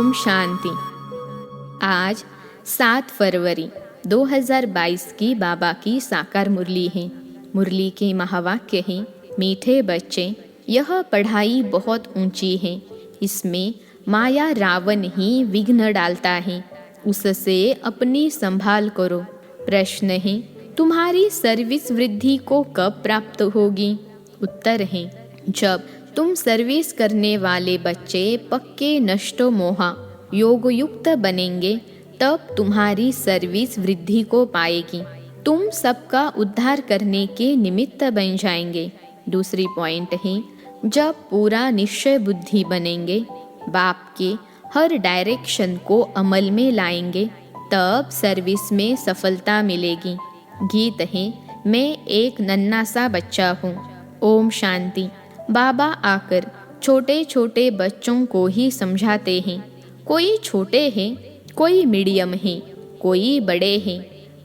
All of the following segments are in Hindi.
ओम शांति। आज 7 फरवरी 2022 की बाबा की साकार मुरली है। मुरली के महावाक्य हैं, मीठे बच्चे, यह पढ़ाई बहुत ऊंची है। इसमें माया रावण ही विघ्न डालता है, उससे अपनी संभाल करो। प्रश्न है, तुम्हारी सर्विस वृद्धि को कब प्राप्त होगी? उत्तर है, जब तुम सर्विस करने वाले बच्चे पक्के नष्टो मोहा योगयुक्त बनेंगे, तब तुम्हारी सर्विस वृद्धि को पाएगी। तुम सबका उद्धार करने के निमित्त बन जाएंगे। दूसरी पॉइंट है, जब पूरा निश्चय बुद्धि बनेंगे, बाप के हर डायरेक्शन को अमल में लाएंगे, तब सर्विस में सफलता मिलेगी। गीत है, मैं एक नन्हा सा बच्चा हूँ। ओम शांति। बाबा आकर छोटे छोटे बच्चों को ही समझाते हैं। कोई छोटे हैं, कोई मीडियम हैं, कोई बड़े हैं।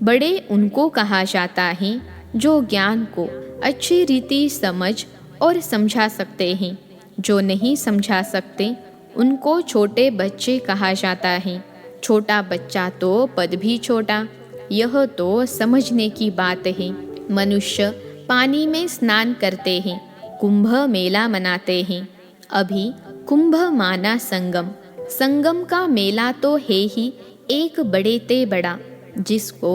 बड़े उनको कहा जाता है जो ज्ञान को अच्छी रीति समझ और समझा सकते हैं। जो नहीं समझा सकते उनको छोटे बच्चे कहा जाता है। छोटा बच्चा तो पद भी छोटा। यह तो समझने की बात है। मनुष्य पानी में स्नान करते हैं, कुंभ मेला मनाते हैं। अभी कुंभ माना संगम। संगम का मेला तो है ही एक बड़े ते बड़ा, जिसको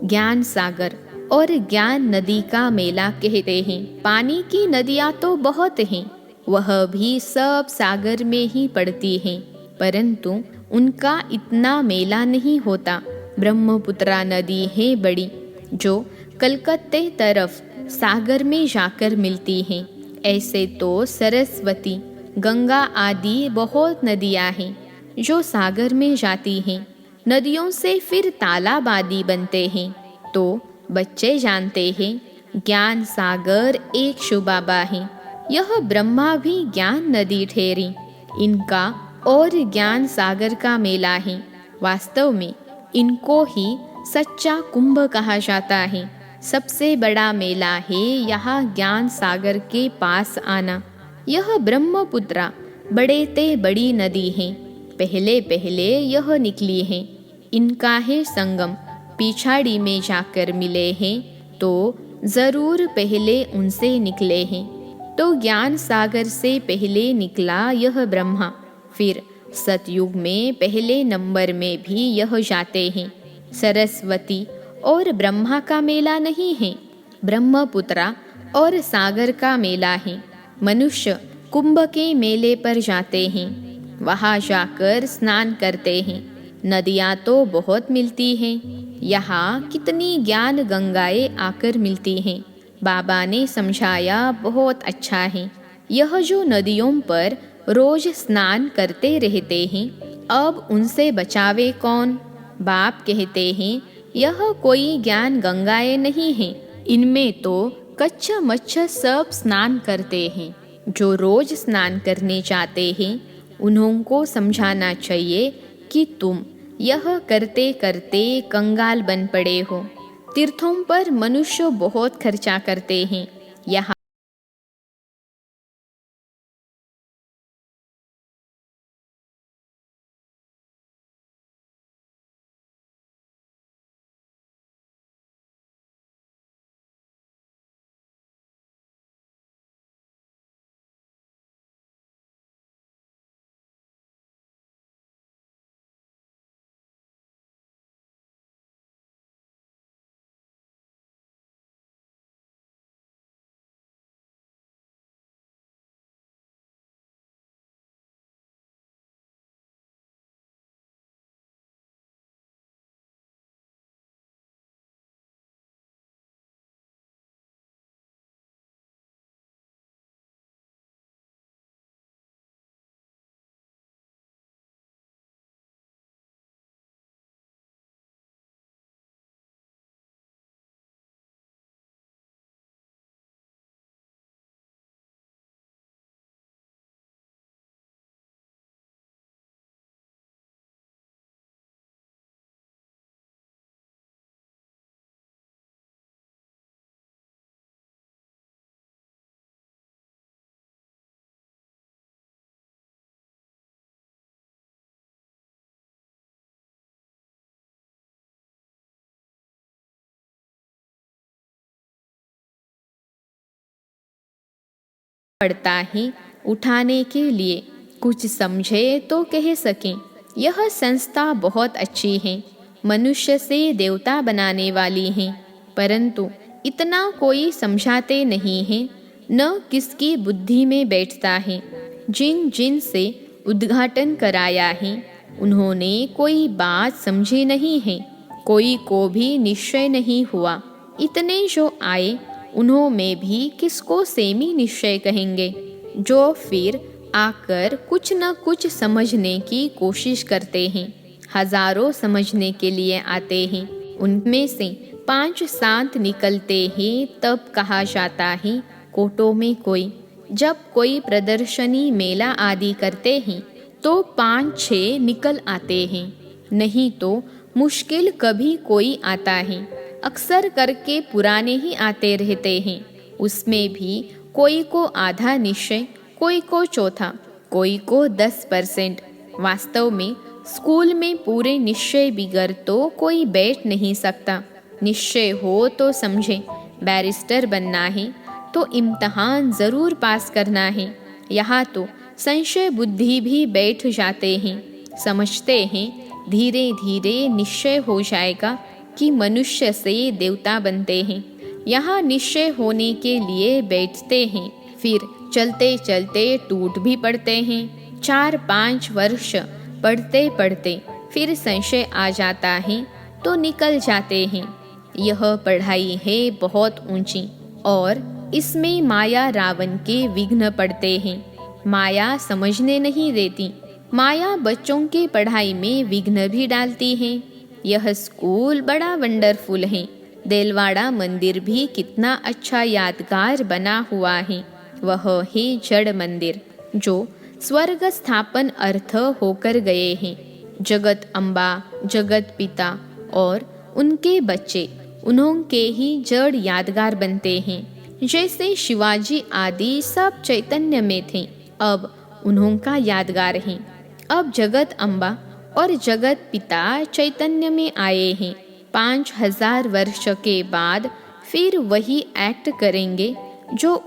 ज्ञान सागर और ज्ञान नदी का मेला कहते हैं। पानी की नदियाँ तो बहुत हैं, वह भी सब सागर में ही पड़ती हैं, परंतु उनका इतना मेला नहीं होता। ब्रह्मपुत्रा नदी है बड़ी, जो कलकत्ते तरफ सागर में जाकर मिलती हैं। ऐसे तो सरस्वती, गंगा आदि बहुत नदियाँ हैं जो सागर में जाती हैं। नदियों से फिर तालाब आदि बनते हैं। तो बच्चे जानते हैं, ज्ञान सागर एक शिव बाबा है। यह ब्रह्मा भी ज्ञान नदी ठहरी। इनका और ज्ञान सागर का मेला है। वास्तव में इनको ही सच्चा कुंभ कहा जाता है। सबसे बड़ा मेला है यहाँ ज्ञान सागर के पास आना। यह ब्रह्मपुत्रा बड़े ते बड़ी नदी है। पहले पहले यह निकली है। इनका है संगम। पिछाड़ी में जाकर मिले हैं तो जरूर पहले उनसे निकले हैं। तो ज्ञान सागर से पहले निकला यह ब्रह्मा। फिर सतयुग में पहले नंबर में भी यह जाते हैं। सरस्वती और ब्रह्मा का मेला नहीं है, ब्रह्मपुत्रा और सागर का मेला है। मनुष्य कुंभ के मेले पर जाते हैं, वहाँ जाकर स्नान करते हैं। नदियाँ तो बहुत मिलती हैं, यहाँ कितनी ज्ञान गंगाएं आकर मिलती हैं। बाबा ने समझाया, बहुत अच्छा है। यह जो नदियों पर रोज स्नान करते रहते हैं, अब उनसे बचावे कौन? बाप कहते हैं, यह कोई ज्ञान गंगाएं नहीं हैं, इनमें तो कच्छ मच्छ सब स्नान करते हैं। जो रोज स्नान करने जाते हैं, उन्हों को समझाना चाहिए कि तुम यह करते करते कंगाल बन पड़े हो। तीर्थों पर मनुष्य बहुत खर्चा करते हैं, यहाँ पड़ता है उठाने के लिए। कुछ समझे तो कह सकें, यह संस्था बहुत अच्छी है, मनुष्य से देवता बनाने वाली है, परंतु इतना कोई समझाते नहीं है, न किसकी बुद्धि में बैठता है। जिन जिन से उद्घाटन कराया है उन्होंने कोई बात समझी नहीं है, कोई को भी निश्चय नहीं हुआ। इतने जो आए उन्हों में भी किसको सेमी निश्चय कहेंगे, जो फिर आकर कुछ न कुछ समझने की कोशिश करते हैं। हजारों समझने के लिए आते हैं, उनमें से 5-7 निकलते हैं, तब कहा जाता है कोटों में कोई। जब कोई प्रदर्शनी मेला आदि करते हैं तो 5-6 निकल आते हैं, नहीं तो मुश्किल कभी कोई आता है। अक्सर करके पुराने ही आते रहते हैं, उसमें भी कोई को आधा निश्चय, कोई को चौथा, कोई को 10%। वास्तव में स्कूल में पूरे निश्चय बिगर तो कोई बैठ नहीं सकता। निश्चय हो तो समझे, बैरिस्टर बनना है तो इम्तहान ज़रूर पास करना है। यहाँ तो संशय बुद्धि भी बैठ जाते हैं, समझते हैं धीरे धीरे निश्चय हो जाएगा कि मनुष्य से देवता बनते हैं। यहाँ निश्चय होने के लिए बैठते हैं, फिर चलते चलते टूट भी पड़ते हैं। 4-5 वर्ष पढ़ते पढ़ते फिर संशय आ जाता है तो निकल जाते हैं। यह पढ़ाई है बहुत ऊंची, और इसमें माया रावण के विघ्न पड़ते हैं। माया समझने नहीं देती, माया बच्चों के पढ़ाई में विघ्न भी डालती है। यह स्कूल बड़ा वंडरफुल है। देलवाड़ा मंदिर भी कितना अच्छा यादगार बना हुआ है। वह है जड़ मंदिर, जो स्वर्ग स्थापन अर्थ होकर गए हैं। जगत अम्बा, जगत पिता और उनके बच्चे, उनके ही जड़ यादगार बनते हैं। जैसे शिवाजी आदि सब चैतन्य में थे, अब उनका यादगार है। अब जगत अम्बा और जगत पिता चैतन्य में आए हैं। 5000 वर्ष के बाद फिर वही एक्ट करेंगे जो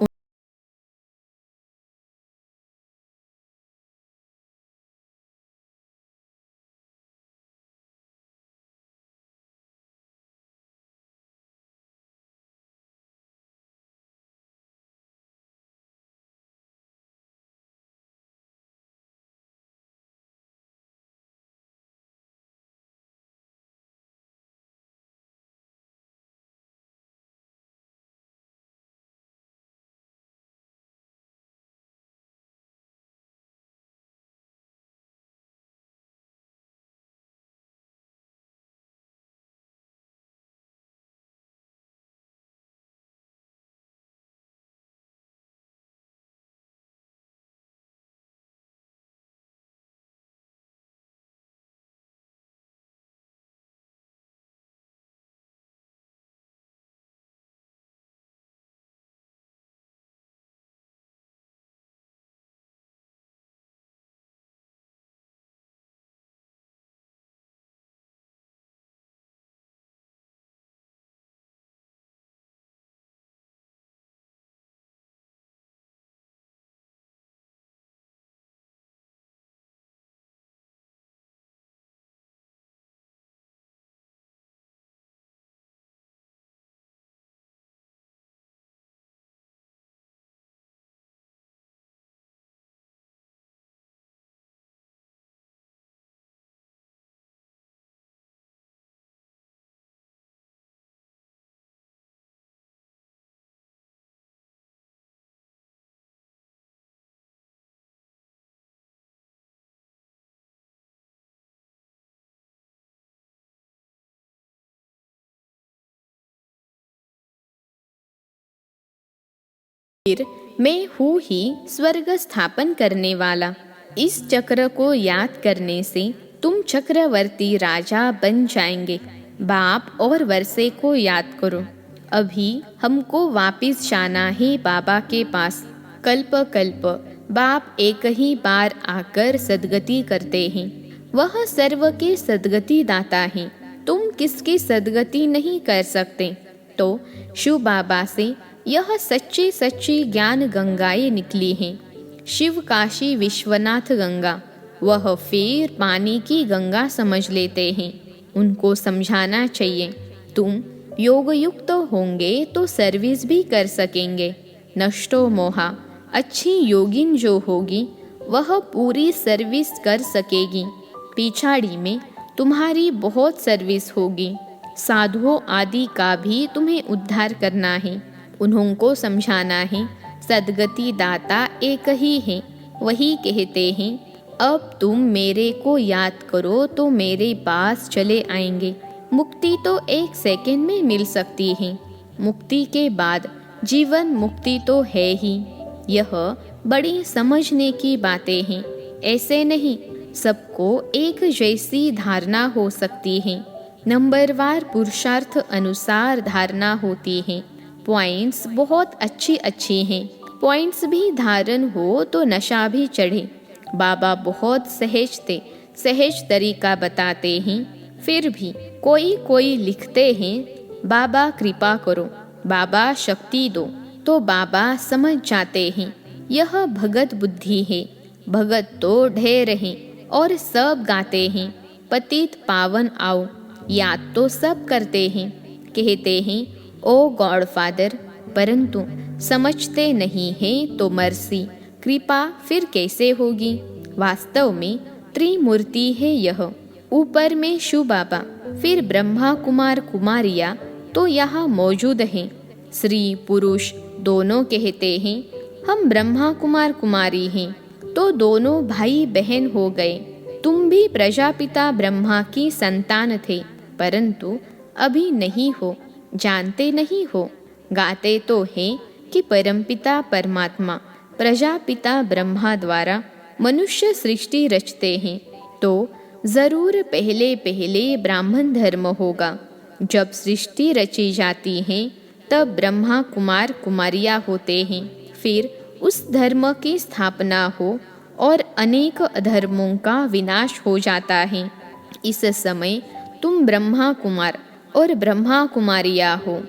फिर मैं हूँ ही स्वर्ग स्थापन करने वाला। इस चक्र को याद करने से तुम चक्रवर्ती राजा बन जाएंगे। बाप और वर्षे को याद करो। अभी हमको वापिस जाना है बाबा के पास। कल्प कल्प बाप एक ही बार आकर सद्गति करते हैं। वह सर्व के सद्गति दाता है। तुम किसकी सद्गति नहीं कर सकते, तो शिव बाबा से यह सच्ची सच्ची ज्ञान गंगाएं निकली हैं। शिव काशी विश्वनाथ गंगा वह फिर पानी की गंगा समझ लेते हैं। उनको समझाना चाहिए, तुम योग युक्त होंगे तो सर्विस भी कर सकेंगे। नष्टो मोहा, अच्छी योगिन जो होगी वह पूरी सर्विस कर सकेगी। पिछाड़ी में तुम्हारी बहुत सर्विस होगी। साधुओं आदि का भी तुम्हें उद्धार करना है। उन्होंने समझाना है, सद्गति दाता एक ही है। वही कहते हैं, अब तुम मेरे को याद करो तो मेरे पास चले आएंगे। मुक्ति तो 1 सेकंड में मिल सकती है। मुक्ति के बाद जीवन मुक्ति तो है ही। यह बड़ी समझने की बातें हैं। ऐसे नहीं, सबको एक जैसी धारणा हो सकती है। नंबरवार पुरुषार्थ अनुसार धारणा होती है। पॉइंट्स बहुत अच्छी हैं। पॉइंट्स भी धारण हो तो नशा भी चढ़े। बाबा बहुत सहज तरीका बताते हैं। फिर भी कोई लिखते हैं, बाबा कृपा करो, बाबा शक्ति दो, तो बाबा समझ जाते हैं यह भगत बुद्धि है। भगत तो ढेर हैं और सब गाते हैं, पतित पावन आओ, याद तो सब करते हैं, कहते हैं ओ गॉड फादर, परंतु समझते नहीं हैं तो मर्सी कृपा फिर कैसे होगी। वास्तव में त्रिमूर्ति है यह। ऊपर में शिव बाबा, फिर ब्रह्मा कुमार कुमारिया तो यहाँ मौजूद हैं। स्त्री पुरुष दोनों कहते हैं हम ब्रह्मा कुमार कुमारी हैं, तो दोनों भाई बहन हो गए। तुम भी प्रजापिता ब्रह्मा की संतान थे, परंतु अभी नहीं हो, जानते नहीं हो। गाते तो हैं कि परमपिता परमात्मा प्रजापिता ब्रह्मा द्वारा मनुष्य सृष्टि रचते हैं, तो जरूर पहले पहले ब्राह्मण धर्म होगा। जब सृष्टि रची जाती है तब ब्रह्मा कुमार कुमारियाँ होते हैं। फिर उस धर्म की स्थापना हो और अनेक अधर्मों का विनाश हो जाता है। इस समय तुम ब्रह्मा कुमार और ब्रह्मा कुमारियाँ हो।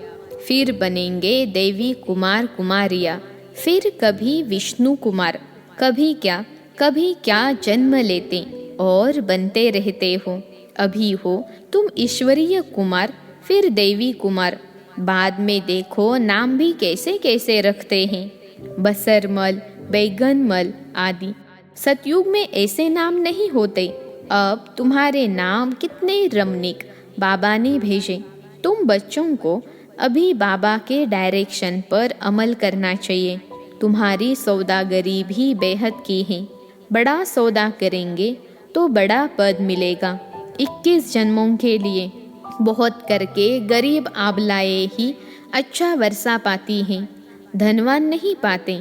फिर बनेंगे देवी कुमार कुमारियाँ, फिर कभी विष्णु कुमार, कभी क्या जन्म लेते और बनते रहते हो। अभी हो तुम ईश्वरीय कुमार, फिर देवी कुमार। बाद में देखो नाम भी कैसे कैसे रखते हैं, बसरमल, बैगनमल आदि। सतयुग में ऐसे नाम नहीं होते। अब तुम्हारे नाम कितने रमणीक बाबा ने भेजे। तुम बच्चों को अभी बाबा के डायरेक्शन पर अमल करना चाहिए। तुम्हारी सौदागरी भी बेहद की है। बड़ा सौदा करेंगे तो बड़ा पद मिलेगा। 21 जन्मों के लिए बहुत करके गरीब आबलाए ही अच्छा वर्षा पाती हैं, धनवान नहीं पाते।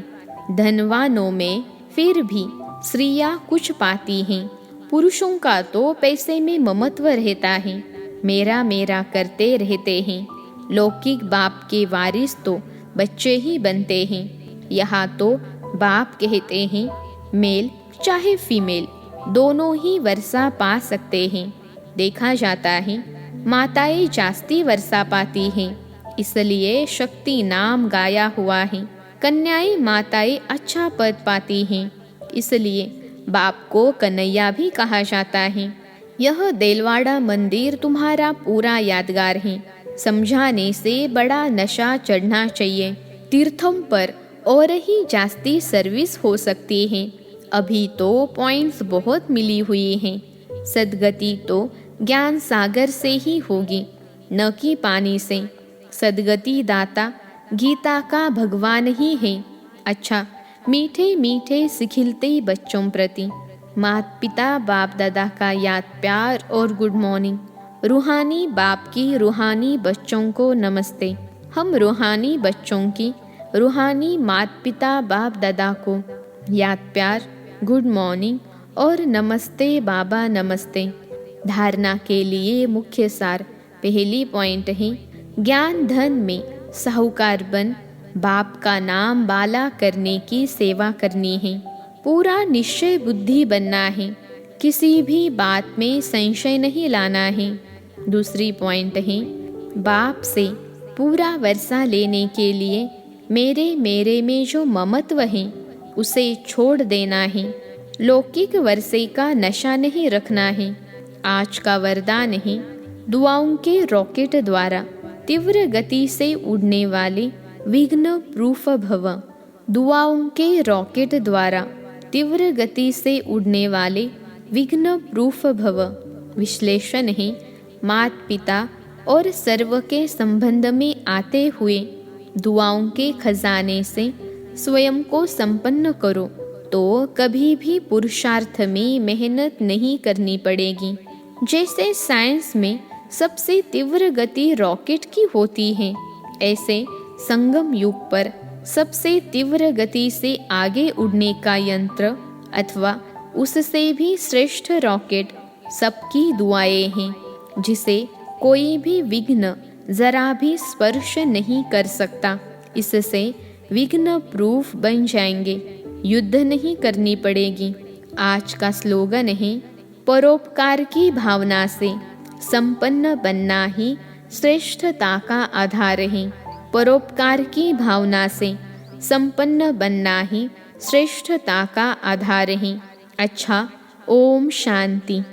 धनवानों में फिर भी स्त्रियाँ कुछ पाती हैं। पुरुषों का तो पैसे में ममत्व रहता है, मेरा मेरा करते रहते हैं। लौकिक बाप के वारिस तो बच्चे ही बनते हैं। यहाँ तो बाप कहते हैं मेल चाहे फीमेल दोनों ही वर्षा पा सकते हैं। देखा जाता है माताएं जास्ती वर्षा पाती हैं, इसलिए शक्ति नाम गाया हुआ है। कन्याएं माताएं अच्छा पद पाती हैं, इसलिए बाप को कन्हैया भी कहा जाता है। यह देलवाड़ा मंदिर तुम्हारा पूरा यादगार है। समझाने से बड़ा नशा चढ़ना चाहिए। तीर्थम पर और ही जास्ती सर्विस हो सकती है। अभी तो पॉइंट्स बहुत मिली हुई हैं। सद्गति तो ज्ञान सागर से ही होगी, न कि पानी से। सद्गति दाता गीता का भगवान ही है। अच्छा, मीठे मीठे सिखिलते बच्चों प्रति माता पिता बाप दादा का याद प्यार और गुड मॉर्निंग। रूहानी बाप की रूहानी बच्चों को नमस्ते। हम रूहानी बच्चों की रूहानी माता पिता बाप दादा को याद प्यार, गुड मॉर्निंग और नमस्ते बाबा नमस्ते। धारणा के लिए मुख्य सार पहली पॉइंट है, ज्ञान धन में साहूकार बन बाप का नाम बाला करने की सेवा करनी है। पूरा निश्चय बुद्धि बनना है, किसी भी बात में संशय नहीं लाना है। दूसरी पॉइंट है, बाप से पूरा वर्षा लेने के लिए मेरे मेरे में जो ममत्व है उसे छोड़ देना है। लौकिक वर्षे का नशा नहीं रखना है। आज का वरदान है, दुआओं के रॉकेट द्वारा तीव्र गति से उड़ने वाले विघ्न प्रूफ भव। दुआओं के रॉकेट द्वारा तीव्र गति से उड़ने वाले विघ्न प्रूफ भव। विश्लेषण है, माता पिता और सर्व के संबंध में आते हुए दुआओं के खजाने से स्वयं को संपन्न करो तो कभी भी पुरुषार्थ में मेहनत नहीं करनी पड़ेगी। जैसे साइंस में सबसे तीव्र गति रॉकेट की होती है, ऐसे संगम युग पर सबसे तीव्र गति से आगे उड़ने का यंत्र अथवा उससे भी श्रेष्ठ रॉकेट सबकी दुआएं हैं, जिसे कोई भी विघ्न जरा भी स्पर्श नहीं कर सकता। इससे विघ्न प्रूफ बन जाएंगे, युद्ध नहीं करनी पड़ेगी। आज का स्लोगन है, परोपकार की भावना से संपन्न बनना ही श्रेष्ठता का आधार है। परोपकार की भावना से संपन्न बनना ही श्रेष्ठता का आधार है। अच्छा, ओम शांति।